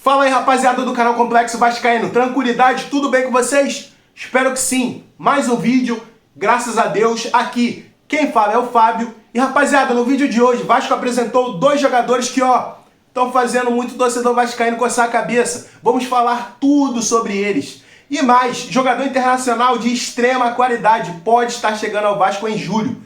Fala aí, rapaziada do canal Complexo Vascaíno, tranquilidade, tudo bem com vocês? Espero que sim. Mais um vídeo, graças a Deus, aqui. Quem fala é o Fábio. E rapaziada, no vídeo de hoje, Vasco apresentou dois jogadores que, estão fazendo muito torcedor vascaíno coçar a cabeça. Vamos falar tudo sobre eles. E mais, jogador internacional de extrema qualidade pode estar chegando ao Vasco em julho.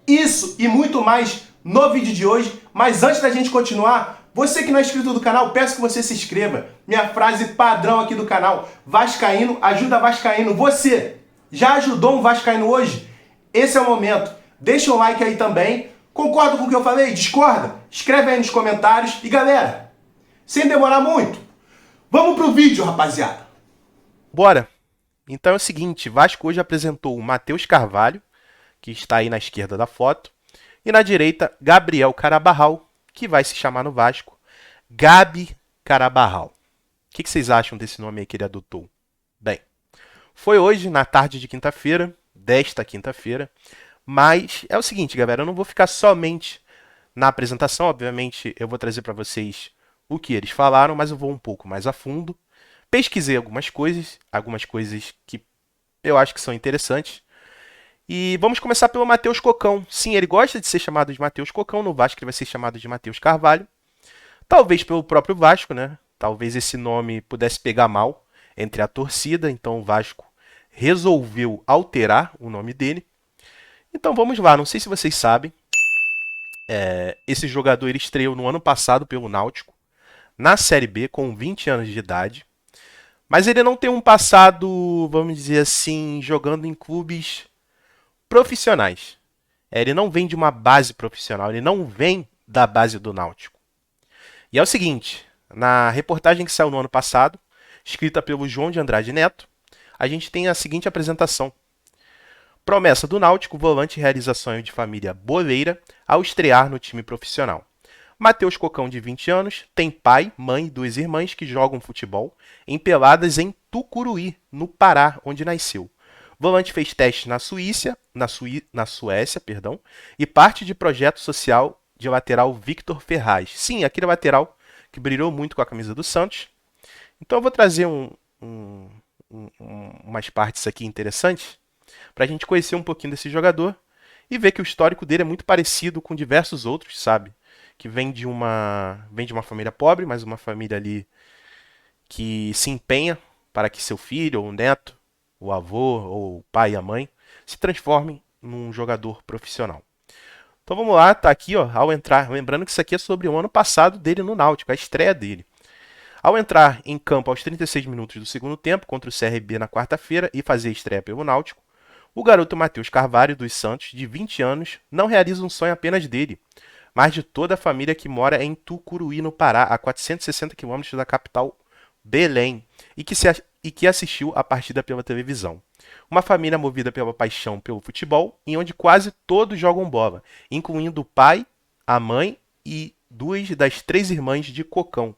Isso e muito mais no vídeo de hoje. Mas antes da gente continuar, você que não é inscrito do canal, peço que você se inscreva. Minha frase padrão aqui do canal: Vascaíno ajuda Vascaíno. Você já ajudou um vascaíno hoje? Esse é o momento. Deixa um like aí também. Concorda com o que eu falei? Discorda? Escreve aí nos comentários. E galera, sem demorar muito, vamos pro vídeo, rapaziada. Bora! Então é o seguinte, Vasco hoje apresentou o Matheus Carvalho, que está aí na esquerda da foto, e na direita, Gabriel Carabarral, que vai se chamar no Vasco Gabi Carabarral. O que vocês acham desse nome aí que ele adotou? Bem, foi hoje, na tarde de quinta-feira, desta quinta-feira, mas é o seguinte, galera, eu não vou ficar somente na apresentação, obviamente eu vou trazer para vocês o que eles falaram, mas eu vou um pouco mais a fundo. Pesquisei algumas coisas que eu acho que são interessantes. E vamos começar pelo Matheus Cocão. Sim, ele gosta de ser chamado de Matheus Cocão, no Vasco ele vai ser chamado de Matheus Carvalho. Talvez pelo próprio Vasco, né? Talvez esse nome pudesse pegar mal entre a torcida, então o Vasco resolveu alterar o nome dele. Então vamos lá, não sei se vocês sabem, esse jogador ele estreou no ano passado pelo Náutico, na Série B, com 20 anos de idade. Mas ele não tem um passado, vamos dizer assim, jogando em clubes profissionais. Ele não vem de uma base profissional, ele não vem da base do Náutico. E é o seguinte, na reportagem que saiu no ano passado, escrita pelo João de Andrade Neto, a gente tem a seguinte apresentação. Promessa do Náutico, volante realiza sonho de família boleira ao estrear no time profissional. Matheus Cocão, de 20 anos, tem pai, mãe e duas irmãs que jogam futebol em peladas em Tucuruí, no Pará, onde nasceu. Volante fez testes na Suécia, e parte de projeto social de lateral Victor Ferraz. Sim, aquele lateral que brilhou muito com a camisa do Santos. Então eu vou trazer umas partes aqui interessantes para a gente conhecer um pouquinho desse jogador e ver que o histórico dele é muito parecido com diversos outros, sabe? Que vem de uma família pobre, mas uma família ali que se empenha para que seu filho ou o neto, o avô ou o pai e a mãe se transformem num jogador profissional. Então vamos lá, tá aqui, ao entrar, lembrando que isso aqui é sobre o ano passado dele no Náutico, a estreia dele. Ao entrar em campo aos 36 minutos do segundo tempo contra o CRB na quarta-feira e fazer a estreia pelo Náutico, o garoto Matheus Carvalho dos Santos, de 20 anos, não realiza um sonho apenas dele, mas de toda a família que mora em Tucuruí, no Pará, a 460 quilômetros da capital Belém, e que assistiu a partida pela televisão. Uma família movida pela paixão pelo futebol, em onde quase todos jogam bola, incluindo o pai, a mãe e duas das três irmãs de Cocão.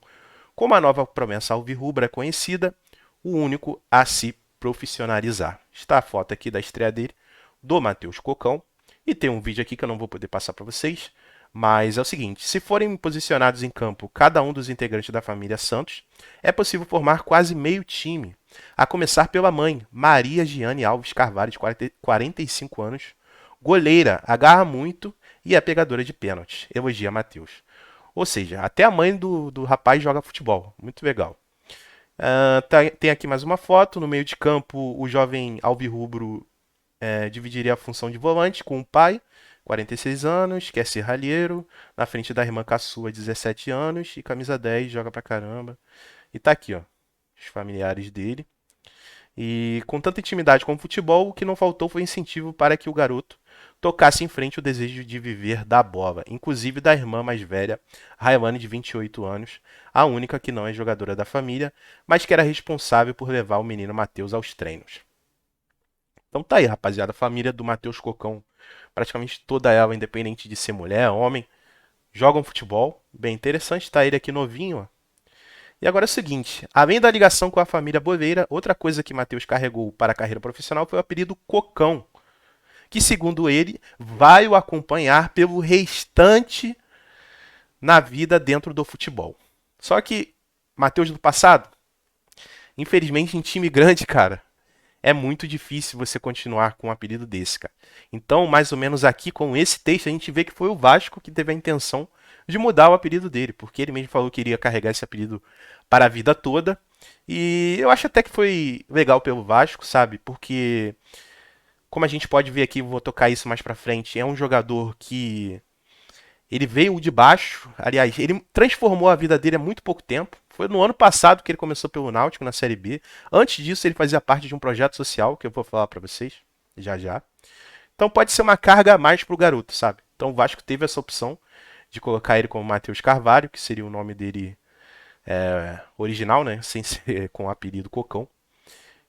Como a nova promessa alvirrubra é conhecida, o único a se profissionalizar. Está a foto aqui da estreia dele, do Matheus Cocão, e tem um vídeo aqui que eu não vou poder passar para vocês, mas é o seguinte, se forem posicionados em campo cada um dos integrantes da família Santos, é possível formar quase meio time, a começar pela mãe, Maria Giane Alves Carvalho, de 45 anos, goleira, agarra muito e é pegadora de pênalti, elogia Matheus. Ou seja, até a mãe do rapaz joga futebol, muito legal. Tem aqui mais uma foto, no meio de campo o jovem alvirrubro dividiria a função de volante com o pai, 46 anos, quer ser ralheiro, na frente da irmã caçula, 17 anos, e camisa 10, joga pra caramba. E tá aqui, os familiares dele. E com tanta intimidade com o futebol, o que não faltou foi incentivo para que o garoto tocasse em frente o desejo de viver da bola, inclusive da irmã mais velha, Railane, de 28 anos, a única que não é jogadora da família, mas que era responsável por levar o menino Matheus aos treinos. Então tá aí, rapaziada, a família do Matheus Cocão, praticamente toda ela, independente de ser mulher, homem, jogam futebol. Bem interessante, tá ele aqui novinho, E agora é o seguinte, além da ligação com a família boleira, outra coisa que Matheus carregou para a carreira profissional foi o apelido Cocão, que segundo ele, vai o acompanhar pelo restante na vida dentro do futebol. Só que Matheus do passado? Infelizmente, em time grande, cara, é muito difícil você continuar com um apelido desse, cara. Então, mais ou menos aqui, com esse texto, a gente vê que foi o Vasco que teve a intenção de mudar o apelido dele, porque ele mesmo falou que iria carregar esse apelido para a vida toda. E eu acho até que foi legal pelo Vasco, sabe? Porque, como a gente pode ver aqui, vou tocar isso mais pra frente, é um jogador que ele veio de baixo, aliás, ele transformou a vida dele há muito pouco tempo. Foi no ano passado que ele começou pelo Náutico na Série B. Antes disso, ele fazia parte de um projeto social que eu vou falar pra vocês já já. Então pode ser uma carga a mais pro garoto, sabe? Então o Vasco teve essa opção de colocar ele como Matheus Carvalho, que seria o nome dele original, né? Sem ser com o apelido Cocão.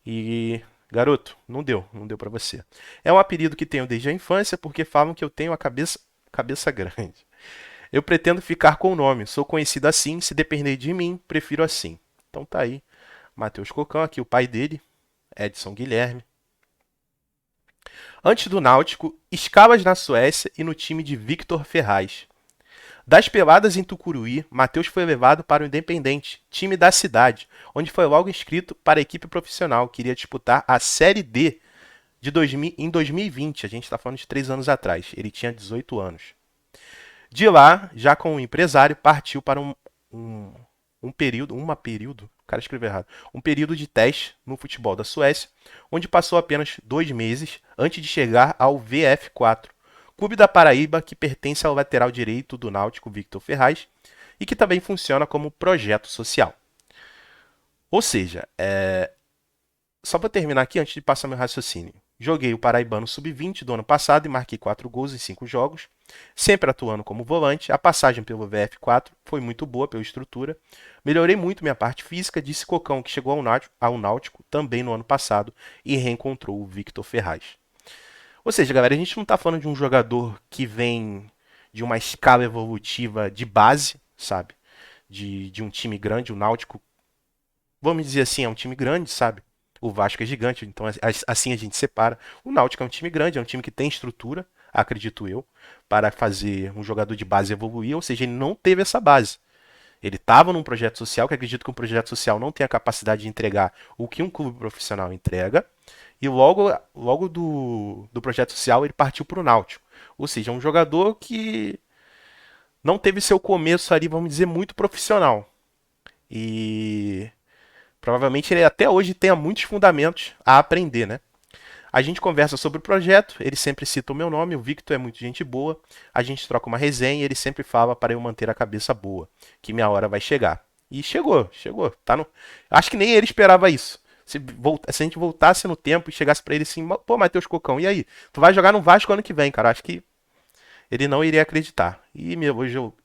E garoto, não deu pra você. É um apelido que tenho desde a infância porque falam que eu tenho a cabeça grande. Eu pretendo ficar com o nome. Sou conhecido assim. Se depender de mim, prefiro assim. Então tá aí. Matheus Cocão, aqui o pai dele, Edson Guilherme. Antes do Náutico, escalas na Suécia e no time de Victor Ferraz. Das peladas em Tucuruí, Matheus foi levado para o Independente, time da cidade, onde foi logo inscrito para a equipe profissional, que iria disputar a Série D em 2020. A gente está falando de 3 anos atrás. Ele tinha 18 anos. De lá, já como empresário, partiu para um período, o cara escreveu errado, um período de teste no futebol da Suécia, onde passou apenas 2 meses antes de chegar ao VF4, clube da Paraíba que pertence ao lateral direito do Náutico, Victor Ferraz, e que também funciona como projeto social. Ou seja, só para terminar aqui, antes de passar meu raciocínio. Joguei o Paraibano Sub-20 do ano passado e marquei 4 gols em 5 jogos, sempre atuando como volante. A passagem pelo VF4 foi muito boa pela estrutura. Melhorei muito minha parte física, disse Cocão, que chegou ao Náutico também no ano passado e reencontrou o Victor Ferraz. Ou seja, galera, a gente não está falando de um jogador que vem de uma escala evolutiva de base, sabe? De um time grande, o Náutico, vamos dizer assim, é um time grande, sabe? O Vasco é gigante, então assim a gente separa. O Náutico é um time grande, é um time que tem estrutura, acredito eu, para fazer um jogador de base evoluir, ou seja, ele não teve essa base. Ele estava num projeto social, que acredito que um projeto social não tem a capacidade de entregar o que um clube profissional entrega, e logo do projeto social ele partiu para o Náutico. Ou seja, é um jogador que não teve seu começo ali, vamos dizer, muito profissional. E provavelmente ele até hoje tenha muitos fundamentos a aprender, né? A gente conversa sobre o projeto, ele sempre cita o meu nome, o Victor é muito gente boa, a gente troca uma resenha e ele sempre fala para eu manter a cabeça boa, que minha hora vai chegar. E chegou. Tá no... Acho que nem ele esperava isso. Se a gente voltasse no tempo e chegasse para ele assim, pô, Matheus Cocão, e aí? Tu vai jogar no Vasco ano que vem, cara. Acho que ele não iria acreditar. E me elogiou.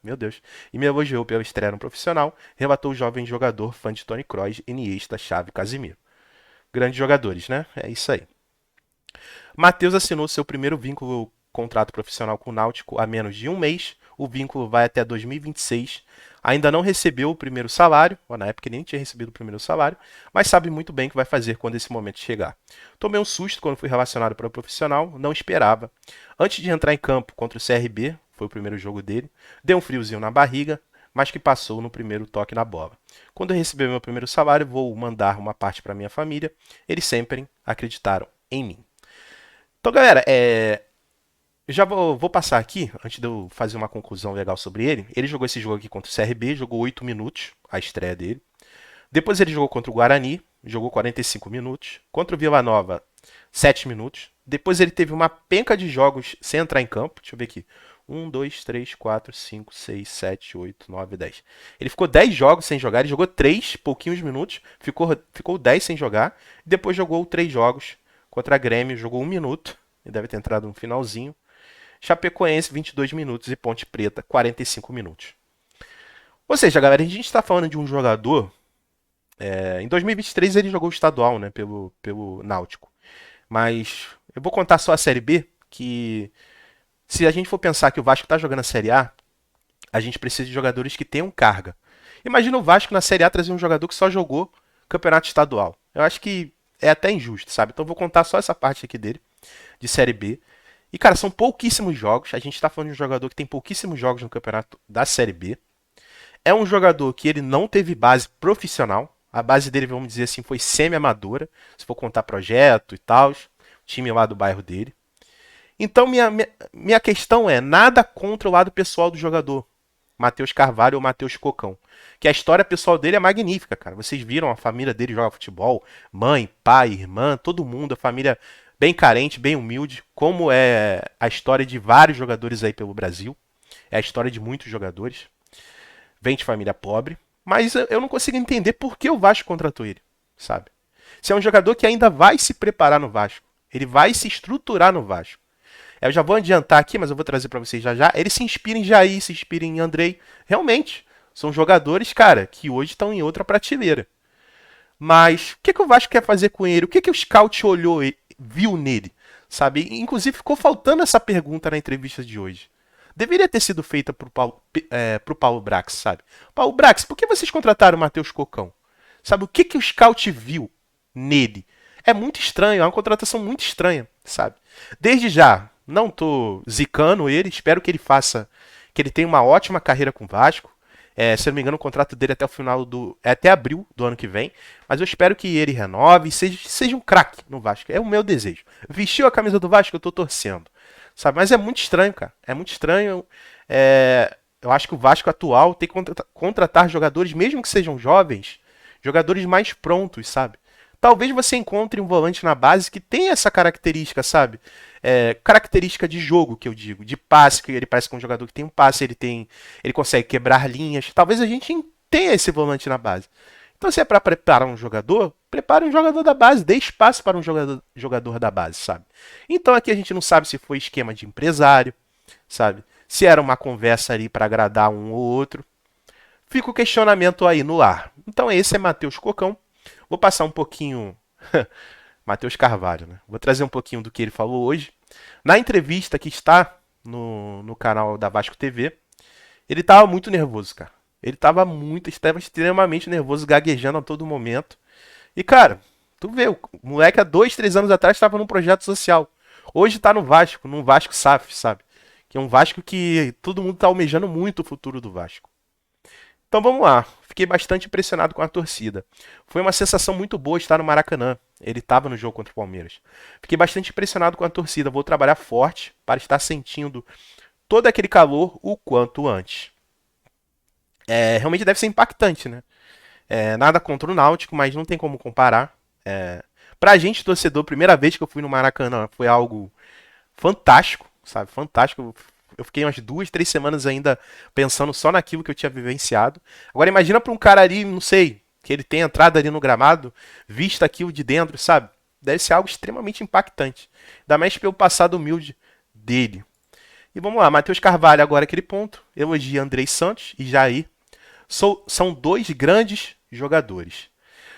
Meu Deus. E me elogiou pela estreia no profissional, relatou o jovem jogador fã de Toni Kroos, Iniesta, Xavi e Casimiro. Grandes jogadores, né? É isso aí. Matheus assinou seu primeiro vínculo contrato profissional com o Náutico há menos de um mês. O vínculo vai até 2026. Ainda não recebeu o primeiro salário, na época ele nem tinha recebido o primeiro salário, mas sabe muito bem o que vai fazer quando esse momento chegar. Tomei um susto quando fui relacionado para o profissional, não esperava. Antes de entrar em campo contra o CRB, foi o primeiro jogo dele, deu um friozinho na barriga, mas que passou no primeiro toque na bola. Quando eu receber meu primeiro salário, vou mandar uma parte para minha família. Eles sempre acreditaram em mim. Então, galera, eu já vou passar aqui, antes de eu fazer uma conclusão legal sobre ele. Ele jogou esse jogo aqui contra o CRB, jogou 8 minutos, a estreia dele. Depois ele jogou contra o Guarani, jogou 45 minutos. Contra o Vila Nova, 7 minutos. Depois ele teve uma penca de jogos sem entrar em campo. Deixa eu ver aqui. 1, 2, 3, 4, 5, 6, 7, 8, 9, 10. Ele ficou 10 jogos sem jogar. Ele jogou 3, pouquinhos minutos. Ficou 10 sem jogar. Depois jogou 3 jogos contra a Grêmio. Jogou 1 minuto. Ele deve ter entrado no finalzinho. Chapecoense, 22 minutos. E Ponte Preta, 45 minutos. Ou seja, galera, a gente está falando de um jogador... em 2023 ele jogou o estadual, né, pelo Náutico. Mas eu vou contar só a Série B, que se a gente for pensar que o Vasco está jogando a Série a gente precisa de jogadores que tenham carga. Imagina o Vasco na Série A trazer um jogador que só jogou campeonato estadual. Eu acho que é até injusto, sabe? Então eu vou contar só essa parte aqui dele, de Série B. E, cara, são pouquíssimos jogos. A gente tá falando de um jogador que tem pouquíssimos jogos no campeonato da Série B. É um jogador que ele não teve base profissional. A base dele, vamos dizer assim, foi semi-amadora. Se for contar projeto e tal, time lá do bairro dele. Então, minha questão é, nada contra o lado pessoal do jogador, Matheus Carvalho ou Matheus Cocão. Que a história pessoal dele é magnífica, cara. Vocês viram, a família dele joga futebol, mãe, pai, irmã, todo mundo, a família bem carente, bem humilde, como é a história de vários jogadores aí pelo Brasil. É a história de muitos jogadores. Vem de família pobre, mas eu não consigo entender por que o Vasco contratou ele, sabe? Se é um jogador que ainda vai se preparar no Vasco, ele vai se estruturar no Vasco. Eu já vou adiantar aqui, mas eu vou trazer para vocês já já. Ele se inspira em Jair, se inspira em Andrei. Realmente, são jogadores, cara, que hoje estão em outra prateleira. Mas o que o Vasco quer fazer com ele? O que o scout olhou e viu nele? Sabe? Inclusive, ficou faltando essa pergunta na entrevista de hoje. Deveria ter sido feita pro Paulo Brax, sabe? Paulo Brax, por que vocês contrataram o Matheus Cocão? Sabe, o que o scout viu nele? É muito estranho, é uma contratação muito estranha, sabe? Desde já, não tô zicando ele, espero que ele faça, que ele tenha uma ótima carreira com o Vasco. Se eu não me engano, o contrato dele até o final até abril do ano que vem. Mas eu espero que ele renove e seja um craque no Vasco. É o meu desejo. Vestiu a camisa do Vasco, eu tô torcendo. Sabe? Mas é muito estranho, cara. É muito estranho. Eu acho que o Vasco atual tem que contratar jogadores, mesmo que sejam jovens, jogadores mais prontos, sabe? Talvez você encontre um volante na base que tenha essa característica, sabe? Característica de jogo, que eu digo, de passe, que ele parece que é um jogador que tem um passe, ele consegue quebrar linhas. Talvez a gente tenha esse volante na base. Então, se é para preparar um jogador, prepare um jogador da base, dê espaço para um jogador da base, sabe? Então, aqui a gente não sabe se foi esquema de empresário, sabe? Se era uma conversa ali para agradar um ou outro. Fica o questionamento aí no ar. Então, esse é Matheus Cocão. Vou passar um pouquinho... Matheus Carvalho, né? Vou trazer um pouquinho do que ele falou hoje. Na entrevista que está no canal da Vasco TV, ele estava muito nervoso, cara. Ele estava extremamente nervoso, gaguejando a todo momento. E, cara, tu vê, o moleque há 2, 3 anos atrás estava num projeto social. Hoje está no Vasco, num Vasco SAF, sabe? Que é um Vasco que todo mundo está almejando muito o futuro do Vasco. Então vamos lá, fiquei bastante impressionado com a torcida. Foi uma sensação muito boa estar no Maracanã. Ele estava no jogo contra o Palmeiras. Fiquei bastante impressionado com a torcida. Vou trabalhar forte para estar sentindo todo aquele calor o quanto antes. Realmente deve ser impactante, né? Nada contra o Náutico, mas não tem como comparar. Pra gente, torcedor, primeira vez que eu fui no Maracanã foi algo fantástico, sabe? Fantástico. Eu fiquei umas 2, 3 semanas ainda pensando só naquilo que eu tinha vivenciado. Agora imagina pra um cara ali, não sei, que ele tenha entrado ali no gramado, visto aquilo de dentro, sabe? Deve ser algo extremamente impactante. Ainda mais pelo passado humilde dele. E vamos lá, Matheus Carvalho agora aquele ponto. Elogia Andrei Santos e Jair. São dois grandes jogadores.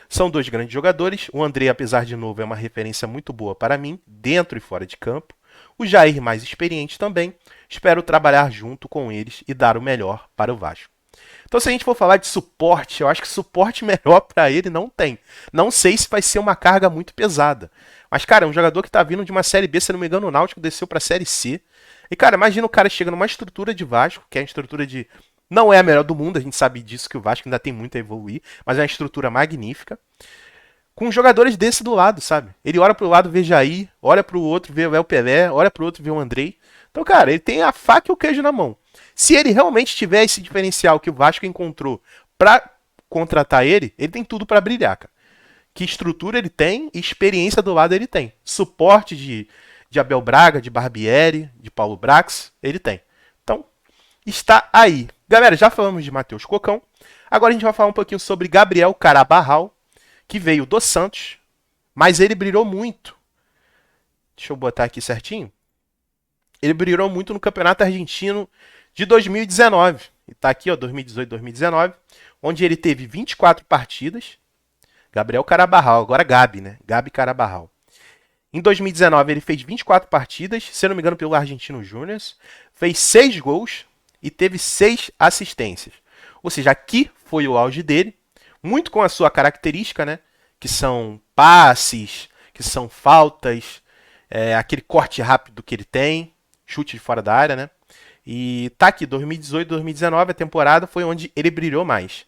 São dois grandes jogadores. O Andrei, apesar de novo, é uma referência muito boa para mim, dentro e fora de campo. O Jair, mais experiente também. Espero trabalhar junto com eles e dar o melhor para o Vasco. Então, se a gente for falar de suporte, eu acho que suporte melhor para ele não tem. Não sei se vai ser uma carga muito pesada. Mas, cara, é um jogador que está vindo de uma Série B, se não me engano, o Náutico desceu para a Série C. E, cara, imagina o cara chega numa estrutura de Vasco, que é a estrutura de... Não é a melhor do mundo, a gente sabe disso, que o Vasco ainda tem muito a evoluir, mas é uma estrutura magnífica. Com jogadores desse do lado, sabe? Ele olha pro lado, vê Jair, olha pro outro, vê o El Pelé, olha pro outro, vê o Andrei. Então, cara, ele tem a faca e o queijo na mão. Se ele realmente tiver esse diferencial que o Vasco encontrou pra contratar ele, ele tem tudo pra brilhar, cara. Que estrutura ele tem e experiência do lado ele tem. Suporte de Abel Braga, de Barbieri, de Paulo Brax, ele tem. Então, está aí. Galera, já falamos de Matheus Cocão. Agora a gente vai falar um pouquinho sobre Gabriel Carabarral, que veio do Santos, mas ele brilhou muito. Deixa eu botar aqui certinho. Ele brilhou muito no Campeonato Argentino de 2019. E tá aqui, ó, 2018, 2019, onde ele teve 24 partidas. Gabriel Carabarral, agora Gabi, né? Gabi Carabarral. Em 2019 ele fez 24 partidas, se eu não me engano pelo Argentino Júnior, fez 6 gols e teve 6 assistências. Ou seja, aqui foi o auge dele, muito com a sua característica, né? Que são passes, que são faltas, aquele corte rápido que ele tem, chute de fora da área, né? E tá aqui, 2018, 2019, a temporada foi onde ele brilhou mais.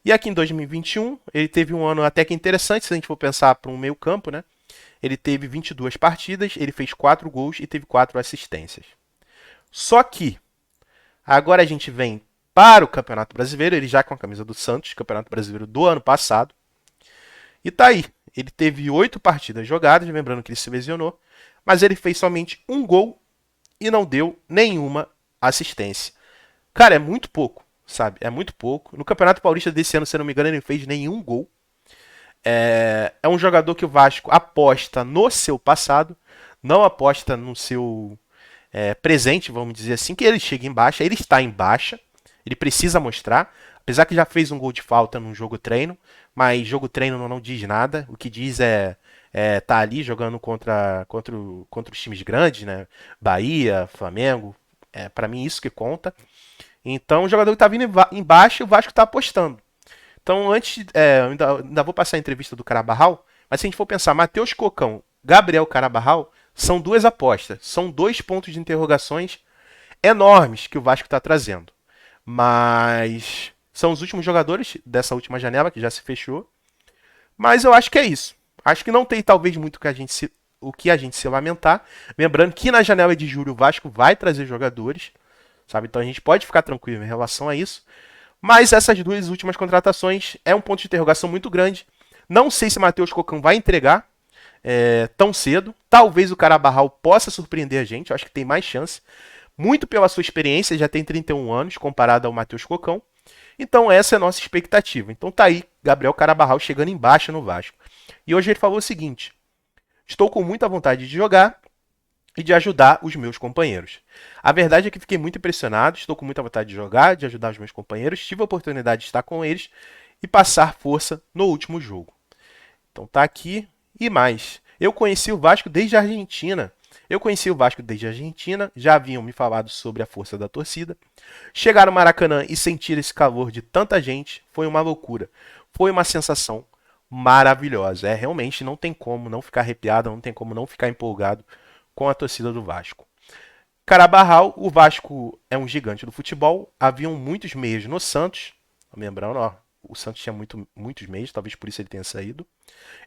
E aqui em 2021, ele teve um ano até que interessante, se a gente for pensar para um meio campo, né? Ele teve 22 partidas, ele fez 4 gols e teve 4 assistências. Só que, agora a gente vem para o Campeonato Brasileiro, ele já com a camisa do Santos, Campeonato Brasileiro do ano passado. E tá aí, ele teve 8 partidas jogadas, lembrando que ele se lesionou, mas ele fez somente um gol e não deu nenhuma assistência. Cara, é muito pouco, sabe? É muito pouco. No Campeonato Paulista desse ano, se não me engano, ele não fez nenhum gol. É um jogador que o Vasco aposta no seu passado, não aposta no seu presente, vamos dizer assim, que ele chega em baixa, ele está em baixa, ele precisa mostrar, apesar que já fez um gol de falta num jogo treino, mas jogo treino não diz nada, o que diz tá ali jogando contra os times grandes, né? Bahia, Flamengo, para mim isso que conta. Então o jogador que está vindo em baixa, o Vasco está apostando. Então, eu ainda vou passar a entrevista do Carabarral, mas se a gente for pensar, Matheus Cocão, Gabriel Carabarral, são duas apostas, são 2 pontos de interrogações enormes que o Vasco está trazendo. Mas são os últimos jogadores dessa última janela, que já se fechou. Mas eu acho que é isso. Acho que não tem talvez muito o que a gente se lamentar. Lembrando que na janela de julho o Vasco vai trazer jogadores, sabe? Então a gente pode ficar tranquilo em relação a isso. Mas essas duas últimas contratações é um ponto de interrogação muito grande. Não sei se Matheus Cocão vai entregar tão cedo. Talvez o Carabarral possa surpreender a gente. Eu acho que tem mais chance. Muito pela sua experiência, já tem 31 anos comparado ao Matheus Cocão. Então essa é a nossa expectativa. Então tá aí, Gabriel Carabarral chegando embaixo no Vasco. E hoje ele falou o seguinte: estou com muita vontade de jogar e de ajudar os meus companheiros. A verdade é que fiquei muito impressionado, estou com muita vontade de jogar, de ajudar os meus companheiros, tive a oportunidade de estar com eles e passar força no último jogo. Então tá aqui e mais. Eu conheci o Vasco desde a Argentina. Já haviam me falado sobre a força da torcida. Chegar no Maracanã e sentir esse calor de tanta gente foi uma loucura. Foi uma sensação maravilhosa. Realmente não tem como não ficar arrepiado, não tem como não ficar empolgado com a torcida do Vasco. Carabarral, o Vasco é um gigante do futebol. Haviam muitos meias no Santos. Lembrando, o Santos tinha muitos meias, talvez por isso ele tenha saído.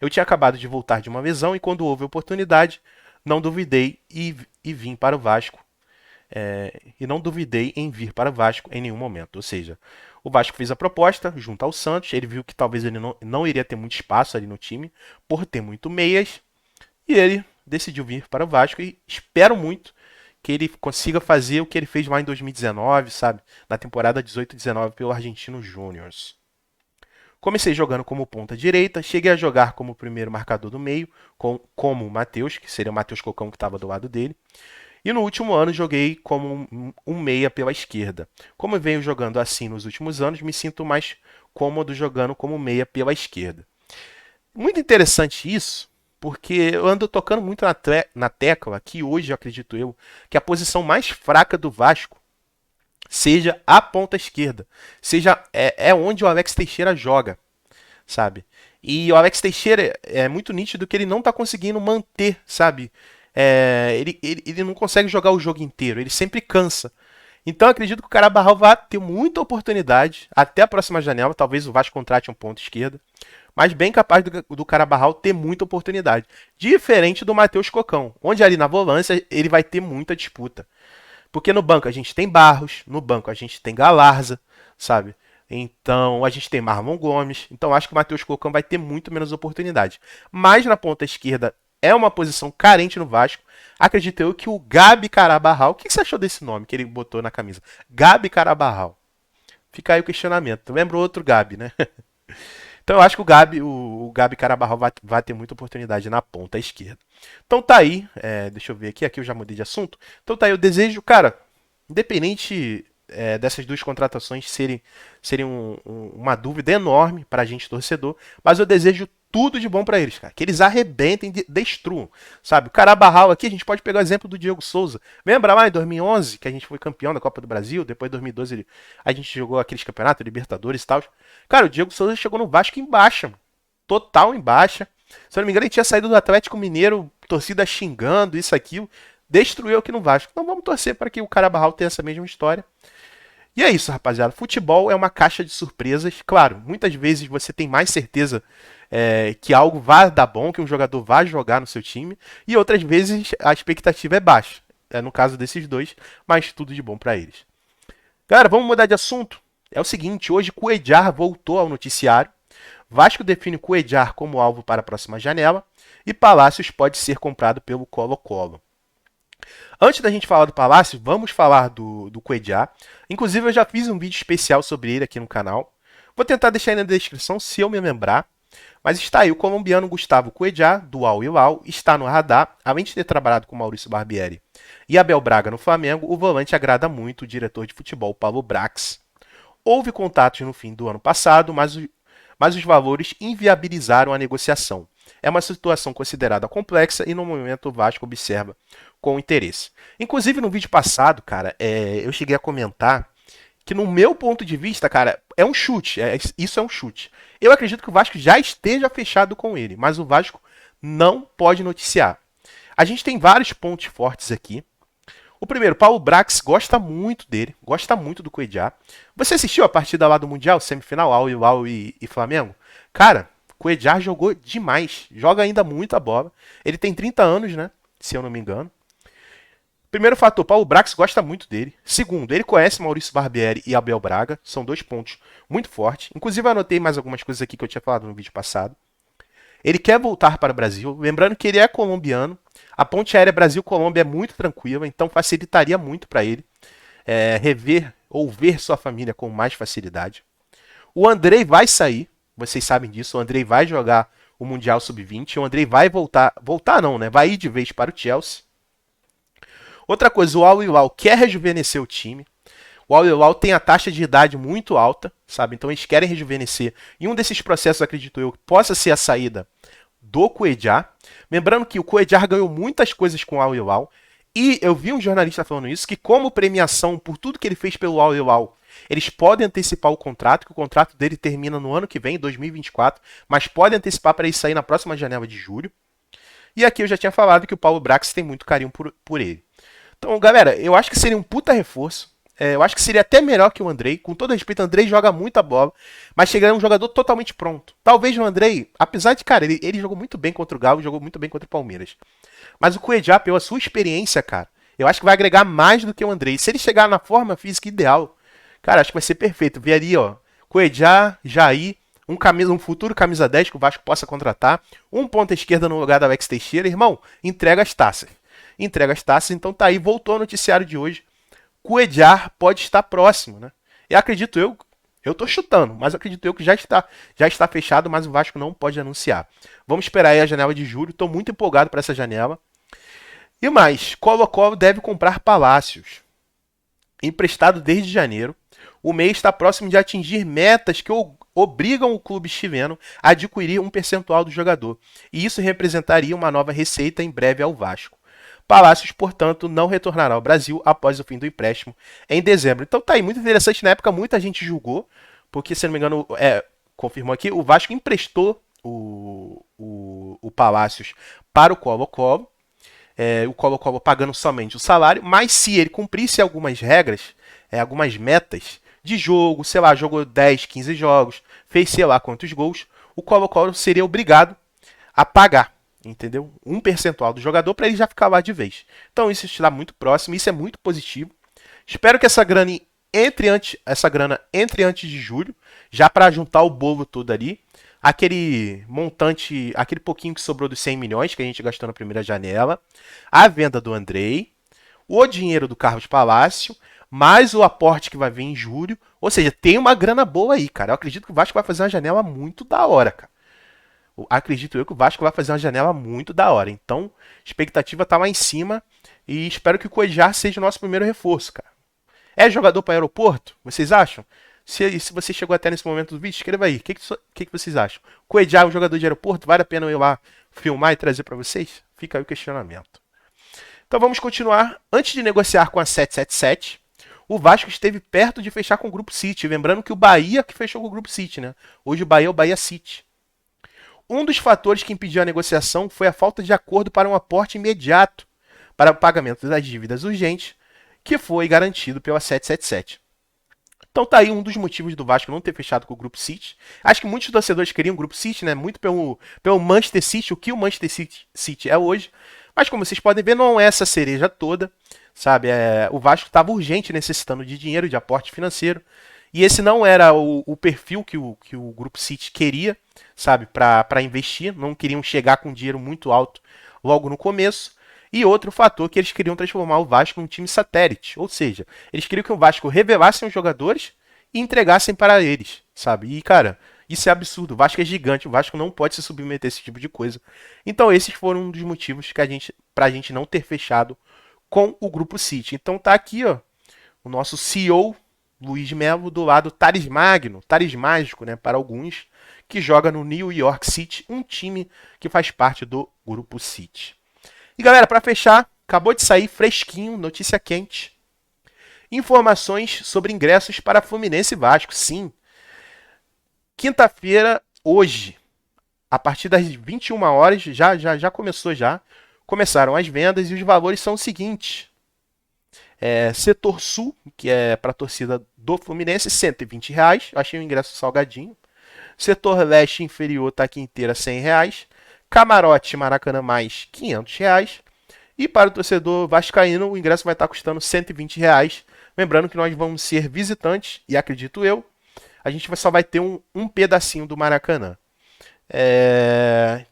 Eu tinha acabado de voltar de uma lesão e quando houve oportunidade, não duvidei e vim para o Vasco. E não duvidei em vir para o Vasco em nenhum momento. Ou seja, o Vasco fez a proposta junto ao Santos. Ele viu que talvez ele não iria ter muito espaço ali no time, por ter muito meias. E ele decidiu vir para o Vasco e espero muito que ele consiga fazer o que ele fez lá em 2019, sabe? Na temporada 18-19 pelo Argentino Júnior. Comecei jogando como ponta direita, cheguei a jogar como primeiro marcador do meio, como o Matheus, que seria o Matheus Cocão que estava do lado dele. E no último ano joguei como um meia pela esquerda. Como eu venho jogando assim nos últimos anos, me sinto mais cômodo jogando como meia pela esquerda. Muito interessante isso, porque eu ando tocando muito na tecla que hoje, acredito eu, que a posição mais fraca do Vasco seja a ponta esquerda. Seja onde o Alex Teixeira joga, sabe? E o Alex Teixeira é muito nítido que ele não está conseguindo manter, sabe? Ele não consegue jogar o jogo inteiro, ele sempre cansa. Então acredito que o Carabarral vai ter muita oportunidade até a próxima janela. Talvez o Vasco contrate um ponto esquerda, mas bem capaz do Carabarral ter muita oportunidade. Diferente do Matheus Cocão, onde ali na volância ele vai ter muita disputa. Porque no banco a gente tem Barros, no banco a gente tem Galarza, sabe? Então a gente tem Marlon Gomes. Então acho que o Matheus Cocão vai ter muito menos oportunidade. Mas na ponta esquerda é uma posição carente no Vasco. Acredito eu que o Gabi Carabarral... O que você achou desse nome que ele botou na camisa? Gabi Carabarral. Fica aí o questionamento. Lembra o outro Gabi, né? Então eu acho que o Gabi Carabarral vai ter muita oportunidade na ponta esquerda. Então tá aí, deixa eu ver aqui eu já mudei de assunto. Então tá aí, eu desejo, cara, independente dessas duas contratações serem uma dúvida enorme pra gente torcedor, mas eu desejo tudo de bom pra eles, cara. Que eles arrebentem, destruam, sabe? O Carabarral aqui, a gente pode pegar o exemplo do Diego Souza. Lembra lá em 2011, que a gente foi campeão da Copa do Brasil, depois em 2012 a gente jogou aqueles campeonatos, Libertadores e tal. Cara, o Diego Souza chegou no Vasco em baixa, total em baixa. Se eu não me engano, ele tinha saído do Atlético Mineiro, torcida xingando, isso, aquilo. destruiu aqui no Vasco. Então vamos torcer para que o Carabarral tenha essa mesma história. E é isso, rapaziada. Futebol é uma caixa de surpresas. Claro, muitas vezes você tem mais certeza que algo vai dar bom, que um jogador vai jogar no seu time. E outras vezes a expectativa é baixa. É no caso desses dois, mas tudo de bom para eles. Galera, vamos mudar de assunto? É o seguinte, hoje Cuéllar voltou ao noticiário. Vasco define Cuéllar como alvo para a próxima janela. E Palácios pode ser comprado pelo Colo-Colo. Antes da gente falar do Palácio, vamos falar do Cuéllar. Inclusive, eu já fiz um vídeo especial sobre ele aqui no canal. Vou tentar deixar aí na descrição se eu me lembrar. Mas está aí, o colombiano Gustavo Cuéllar, do Al Hilal, está no radar. Além de ter trabalhado com Maurício Barbieri e Abel Braga no Flamengo, o volante agrada muito o diretor de futebol Paulo Brax. Houve contatos no fim do ano passado, mas os valores inviabilizaram a negociação. É uma situação considerada complexa e no momento o Vasco observa com interesse. Inclusive no vídeo passado, cara, eu cheguei a comentar que no meu ponto de vista, cara, é um chute. Isso é um chute. Eu acredito que o Vasco já esteja fechado com ele, mas o Vasco não pode noticiar. A gente tem vários pontos fortes aqui. O primeiro, Paulo Brax gosta muito dele, gosta muito do Cuéllar. Você assistiu a partida lá do Mundial, semifinal, Al Hilal e Flamengo? Cara, Cuéllar jogou demais, joga ainda muita bola. Ele tem 30 anos, né? Se eu não me engano. Primeiro fator, Paulo Brax gosta muito dele. Segundo, ele conhece Maurício Barbieri e Abel Braga. São dois pontos muito fortes. Inclusive, eu anotei mais algumas coisas aqui que eu tinha falado no vídeo passado. Ele quer voltar para o Brasil. Lembrando que ele é colombiano. A ponte aérea Brasil-Colômbia é muito tranquila, então facilitaria muito para ele rever ou ver sua família com mais facilidade. O Andrei vai sair, vocês sabem disso. O Andrei vai jogar o Mundial Sub-20. O Andrei vai voltar não, né? Vai ir de vez para o Chelsea. Outra coisa, o Al Hilal quer rejuvenescer o time. O Al Hilal tem a taxa de idade muito alta, sabe? Então eles querem rejuvenescer. E um desses processos, acredito eu, possa ser a saída do Cuéllar. Lembrando que o Cuéllar ganhou muitas coisas com o Al Hilal. E eu vi um jornalista falando isso, que como premiação por tudo que ele fez pelo Al Hilal, eles podem antecipar o contrato, que o contrato dele termina no ano que vem, 2024, mas podem antecipar para ele sair na próxima janela de julho. E aqui eu já tinha falado que o Paulo Brax tem muito carinho por ele. Então, galera, eu acho que seria um puta reforço. Eu acho que seria até melhor que o Andrei. Com todo respeito, o Andrei joga muita bola, mas chegaria um jogador totalmente pronto. Talvez o Andrei, apesar de, cara, ele jogou muito bem contra o Galo, jogou muito bem contra o Palmeiras. Mas o Cuéllar, pela sua experiência, cara, eu acho que vai agregar mais do que o Andrei. Se ele chegar na forma física ideal, cara, acho que vai ser perfeito. Veria, ó, Cuéllar, Jair, um futuro camisa 10 que o Vasco possa contratar, um ponta esquerda no lugar da Alex Teixeira. Irmão, entrega as taças. Então tá aí, voltou ao noticiário de hoje. Cuéllar pode estar próximo, né? E acredito eu tô chutando, mas acredito eu que já está fechado, mas o Vasco não pode anunciar. Vamos esperar aí a janela de julho, tô muito empolgado para essa janela. E mais, Colo-Colo deve comprar Palácios. Emprestado desde janeiro, o MEI está próximo de atingir metas que obrigam o clube chileno a adquirir um percentual do jogador. E isso representaria uma nova receita em breve ao Vasco. Palácios, portanto, não retornará ao Brasil após o fim do empréstimo em dezembro. Então tá aí, muito interessante. Na época muita gente julgou, porque, se não me engano, confirmou aqui, o Vasco emprestou o Palácios para o Colo-Colo. O Colo-Colo pagando somente o salário, mas se ele cumprisse algumas regras, algumas metas de jogo, sei lá, jogou 10, 15 jogos, fez sei lá quantos gols, o Colo-Colo seria obrigado a pagar, entendeu? Um percentual do jogador para ele já ficar lá de vez. Então isso está muito próximo, isso é muito positivo. Espero que essa grana entre antes de julho, já para juntar o bolo todo ali. Aquele montante, aquele pouquinho que sobrou dos 100 milhões que a gente gastou na primeira janela, a venda do Andrei, o dinheiro do Carlos Palácio, mais o aporte que vai vir em julho. Ou seja, tem uma grana boa aí, cara. Eu acredito que o Vasco vai fazer uma janela muito da hora, cara. Acredito eu que o Vasco vai fazer uma janela muito da hora. Então, a expectativa tá lá em cima e espero que o Cuéllar seja o nosso primeiro reforço, cara. É jogador para aeroporto? Vocês acham? Se você chegou até nesse momento do vídeo, escreva aí. O que vocês acham? Cuéllar é um jogador de aeroporto? Vale a pena eu ir lá filmar e trazer para vocês? Fica aí o questionamento. Então vamos continuar. Antes de negociar com a 777, o Vasco esteve perto de fechar com o Grupo City. Lembrando que o Bahia que fechou com o Grupo City, né? Hoje o Bahia é o Bahia City. Um dos fatores que impediu a negociação foi a falta de acordo para um aporte imediato para o pagamento das dívidas urgentes, que foi garantido pela 777. Então tá aí um dos motivos do Vasco não ter fechado com o Grupo City. Acho que muitos torcedores queriam o Grupo City, né? Muito pelo Manchester City, o que o Manchester City é hoje. Mas como vocês podem ver, não é essa cereja toda, sabe? O Vasco estava urgente, necessitando de dinheiro, de aporte financeiro. E esse não era o perfil que o Grupo City queria, sabe? Para investir. Não queriam chegar com dinheiro muito alto logo no começo. E outro fator que eles queriam transformar o Vasco num time satélite. Ou seja, eles queriam que o Vasco revelassem os jogadores e entregassem para eles, sabe? E, cara, isso é absurdo. O Vasco é gigante, o Vasco não pode se submeter a esse tipo de coisa. Então, esses foram um dos motivos pra gente não ter fechado com o Grupo City. Então, tá aqui, ó, o nosso CEO, Luiz Melo, do lado Thales Magno, Thales Mágico, né, para alguns, que joga no New York City, um time que faz parte do Grupo City. E galera, para fechar, acabou de sair fresquinho, notícia quente. Informações sobre ingressos para Fluminense e Vasco. Sim. Quinta-feira, hoje, a partir das 21 horas, já começou já. Começaram as vendas e os valores são os seguintes. Setor Sul, que é para a torcida do Fluminense, R$120. Achei o ingresso salgadinho. Setor Leste inferior, tá aqui inteira, R$100. Camarote Maracanã mais R$500. E para o torcedor vascaíno, o ingresso vai estar custando R$120. Lembrando que nós vamos ser visitantes, e acredito eu, a gente só vai ter um pedacinho do Maracanã.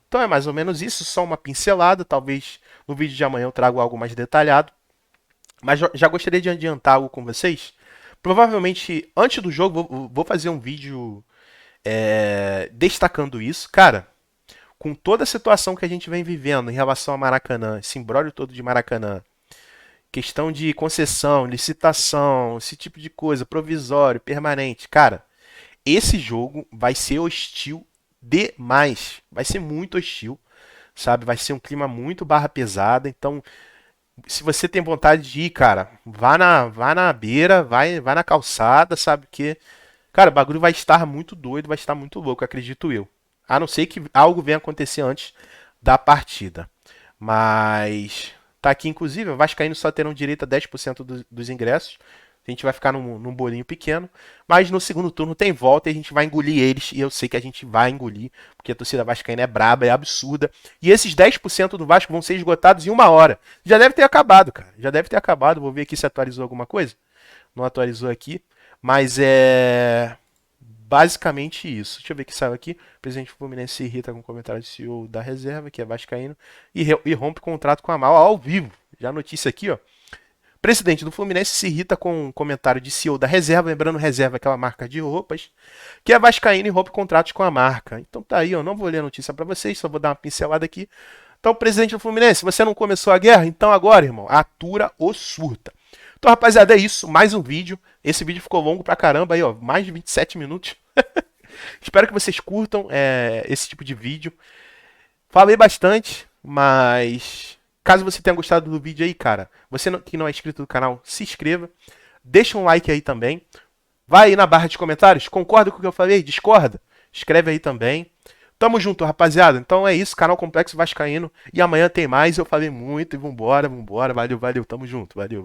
Então é mais ou menos isso, só uma pincelada. Talvez no vídeo de amanhã eu traga algo mais detalhado. Mas já gostaria de adiantar algo com vocês. Provavelmente, antes do jogo, vou fazer um vídeo destacando isso. Cara, com toda a situação que a gente vem vivendo em relação ao Maracanã, esse imbróglio todo de Maracanã, questão de concessão, licitação, esse tipo de coisa, provisório, permanente, cara, esse jogo vai ser hostil demais, vai ser muito hostil, sabe? Vai ser um clima muito barra pesada, então se você tem vontade de ir, cara, vá na beira, vai na calçada, sabe? Que, cara, o bagulho vai estar muito doido, vai estar muito louco, acredito eu. A não ser que algo venha acontecer antes da partida. Mas tá aqui, inclusive, o Vascaíno só terão direito a 10% dos ingressos. A gente vai ficar num bolinho pequeno. Mas no segundo turno tem volta e a gente vai engolir eles. E eu sei que a gente vai engolir, porque a torcida vascaína é braba, é absurda. E esses 10% do Vasco vão ser esgotados em 1 hora. Já deve ter acabado, cara. Já deve ter acabado. Vou ver aqui se atualizou alguma coisa. Não atualizou aqui. Mas basicamente isso. Deixa eu ver o que saiu aqui. O presidente Fluminense se irrita com o comentário do CEO da reserva, que é vascaíno, e rompe contrato com a Mal ao vivo. Já a notícia aqui, ó. Presidente do Fluminense se irrita com o comentário de CEO da reserva, lembrando reserva aquela marca de roupas, que é vascaíno e rompe contratos com a marca. Então tá aí, eu não vou ler a notícia para vocês, só vou dar uma pincelada aqui. Então, presidente do Fluminense, você não começou a guerra? Então agora, irmão, atura ou surta. Então, rapaziada, é isso. Mais um vídeo. Esse vídeo ficou longo pra caramba aí, ó. Mais de 27 minutos. Espero que vocês curtam esse tipo de vídeo. Falei bastante, mas caso você tenha gostado do vídeo aí, cara, você que não é inscrito no canal, se inscreva. Deixa um like aí também. Vai aí na barra de comentários. Concorda com o que eu falei? Discorda? Escreve aí também. Tamo junto, rapaziada. Então é isso, canal Complexo Vascaíno. E amanhã tem mais. Eu falei muito e vambora. Valeu. Tamo junto. Valeu.